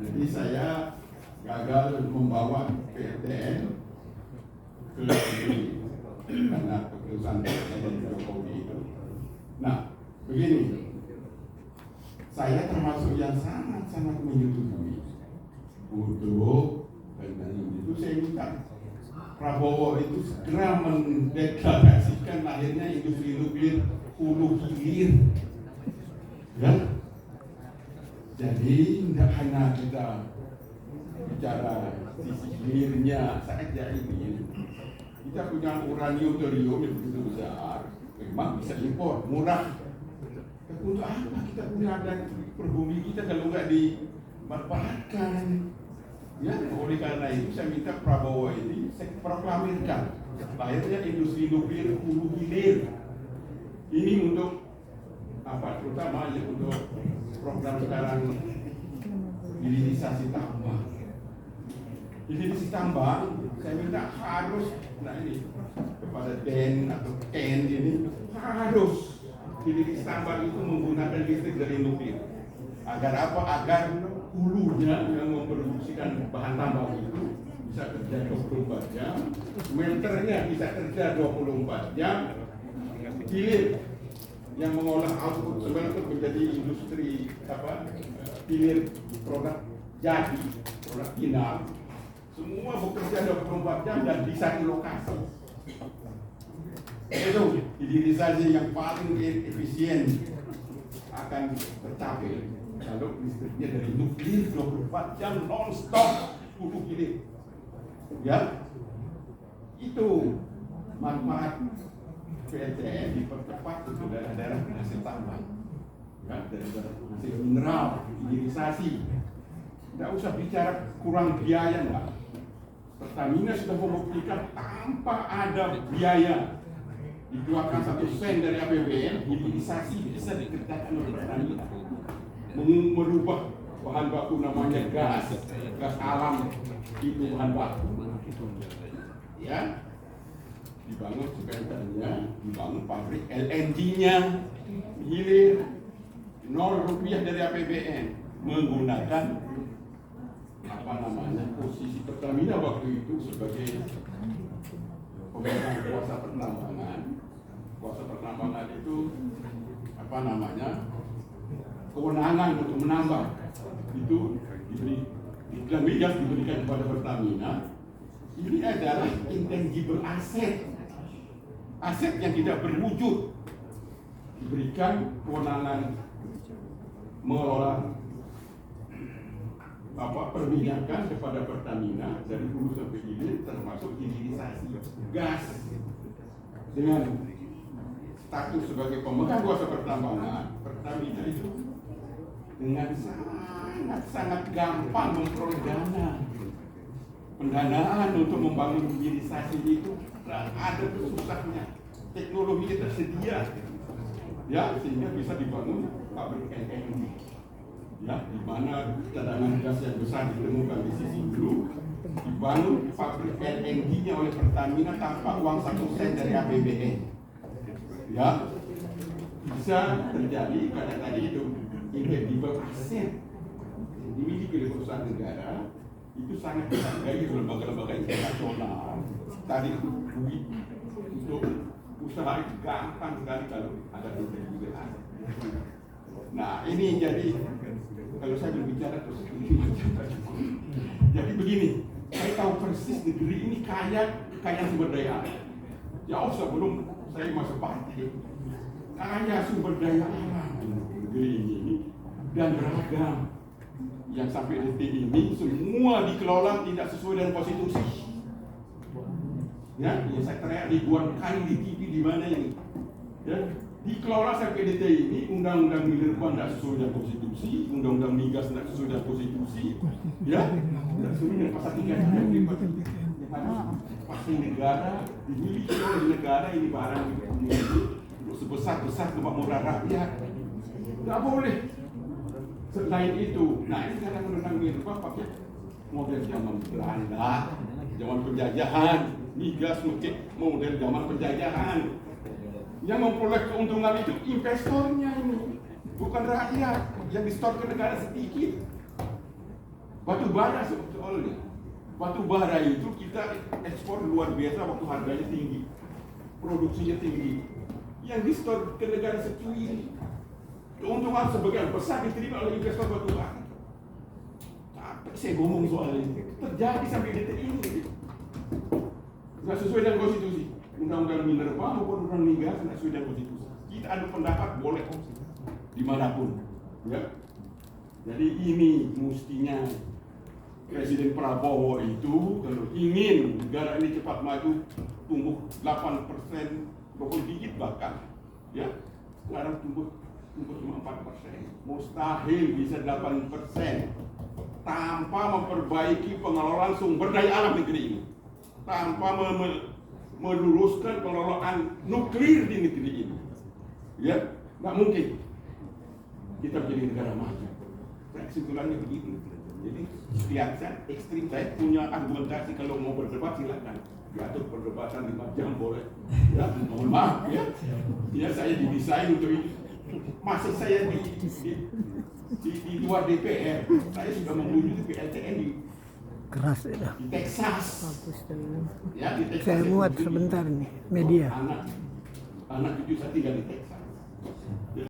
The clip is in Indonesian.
Jadi saya gagal membawa PLTN ke negeri karena keputusan Presiden Jokowi itu. Nah, begini, saya termasuk yang sangat-sangat menyetujui untuk dan itu saya minta Prabowo itu segera mendeklarasikan lahirnya industri nuklir hulu hilir, ya. Jadi tidak hanya kita bicara sisi hilirnya saja ini, kita punya uranium thorium yang begitu besar, memang bisa impor murah. Untuk apa kita punya dan perbumi kita kalau nggak dimanfaatkan? Ya, oleh karena itu saya minta Prabowo ini saya proklamirkan lahirnya industri nuklir hulu hilir. Ini untuk apa? Terutama ya untuk program sekarang hilirisasi tambang. Hilirisasi tambang saya minta harus, nah ini kepada DEN atau KEN ini harus hilirisasi tambang itu menggunakan listrik dari nuklir. Agar apa? Agar hulunya yang memproduksikan bahan tambang itu bisa kerja 24 jam, smelternya bisa kerja 24 jam, hilir yang mengolah output smelter menjadi industri apa? Hilir produk jadi, produk final, semua bekerja 24 jam dan di satu lokasi. Itu hilirisasi yang paling efisien akan tercapai kalau listriknya dari nuklir 24 jam non-stop hulu hilir. Ya, itu manfaat PLTN dipercepat ke daerah-daerah penghasil tambang, ya, daerah penghasil mineral, hilirisasi. Tidak usah bicara kurang biaya, enggak. Pertamina sudah membuktikan tanpa ada biaya dikeluarkan 1 sen dari APBN, hilirisasi bisa dikerjakan oleh Pertamina. Merubah bahan baku namanya gas alam itu bahan baku, ya, dibangun smelternya, dibangun pabrik LNG-nya, hilir, 0 rupiah dari APBN, menggunakan apa namanya posisi Pertamina waktu itu sebagai pemegang kuasa pertambangan. Kuasa pertambangan itu apa namanya, kewenangan untuk menambang itu diberi, dan migas diberikan kepada Pertamina. Ini adalah intangible aset yang tidak berwujud, diberikan kewenangan mengelola perminyakan kepada Pertamina dari hulu sampai hilir, termasuk hilirisasi gas. Dengan status sebagai pemegang kuasa pertambangan, Pertamina itu dengan sangat gampang memperoleh pendanaan untuk membangun hilirisasi itu. Ada susahnya, teknologi tersedia, ya, sehingga bisa dibangun pabrik LNG, ya, di mana cadangan gas yang besar ditemukan di sisi hulu, dibangun pabrik LNG-nya oleh Pertamina tanpa uang 1 sen dari APBN, ya, bisa terjadi karena tadi itu intangible aset dimiliki oleh perusahaan negara itu sangat dihargai oleh lembaga-lembaga internasional. Tadi duit untuk usaha itu gampang sekali kalau ada intangible aset. Nah, ini jadi kalau saya berbicara terus jadi begini, saya tahu persis negeri ini kaya sumber daya alam. Jauh sebelum saya masuk partai, kaya sumber daya alam negeri ini dan beragam. Yang sampai detik ini semua dikelola tidak sesuai dengan konstitusi. Ya, yang saya teriak ribuan kali di TV di mana yang ya, dikelola sampai detik ini. Undang-undang minerba tidak sesuai dengan konstitusi, undang-undang migas tidak sesuai dengan konstitusi, ya, tidak sesuai dengan pasal 3 yang pasti negara dimiliki oleh negara, ini barang untuk sebesar-besar kemakmuran rakyat. Tidak boleh. Selain itu, nah ini karena undang-undang minerba pakai model zaman Belanda, zaman penjajahan, migas model zaman penjajahan. Yang memperoleh keuntungan itu investornya ini, bukan rakyat yang disetor ke negara sedikit. Batu bara soalnya. Batu bara itu kita ekspor luar biasa waktu harganya tinggi, produksinya tinggi. Yang di store ke negara secu ini, keuntungan sebagian besar diterima oleh investor batu bara. Tapi saya ngomong soal ini terjadi sampai detik ini. Nggak sesuai dengan konstitusi. Undang-undang minerba maupun undang migas nggak sesuai dengan konstitusi. Kita adu pendapat boleh dimanapun, ya. Jadi ini mestinya Presiden Prabowo itu kalau ingin negara ini cepat maju, tumbuh 8%, walaupun dikit bahkan, ya. Sekarang tumbuh cuma 4%, mustahil bisa 8% tanpa memperbaiki pengelolaan sumber daya alam negeri ini, tanpa meluruskan pengelolaan nuklir di negeri ini, ya. Nggak mungkin kita menjadi negara maju. Kesimpulannya begitu. Jadi setiap saat ekstrim, saya punya argumentasi. Kalau mau berdebat silakan, diatur perdebatan 5 jam boleh. Ya, mohon maaf ya. Ya, saya didesain untuk ini. Masa saya di luar DPR, saya sudah mengunjungi PLTN keras itu. di Texas. Ya, di Texas. Saya muat sebentar nih media. Anak cucu saya tinggal di Texas.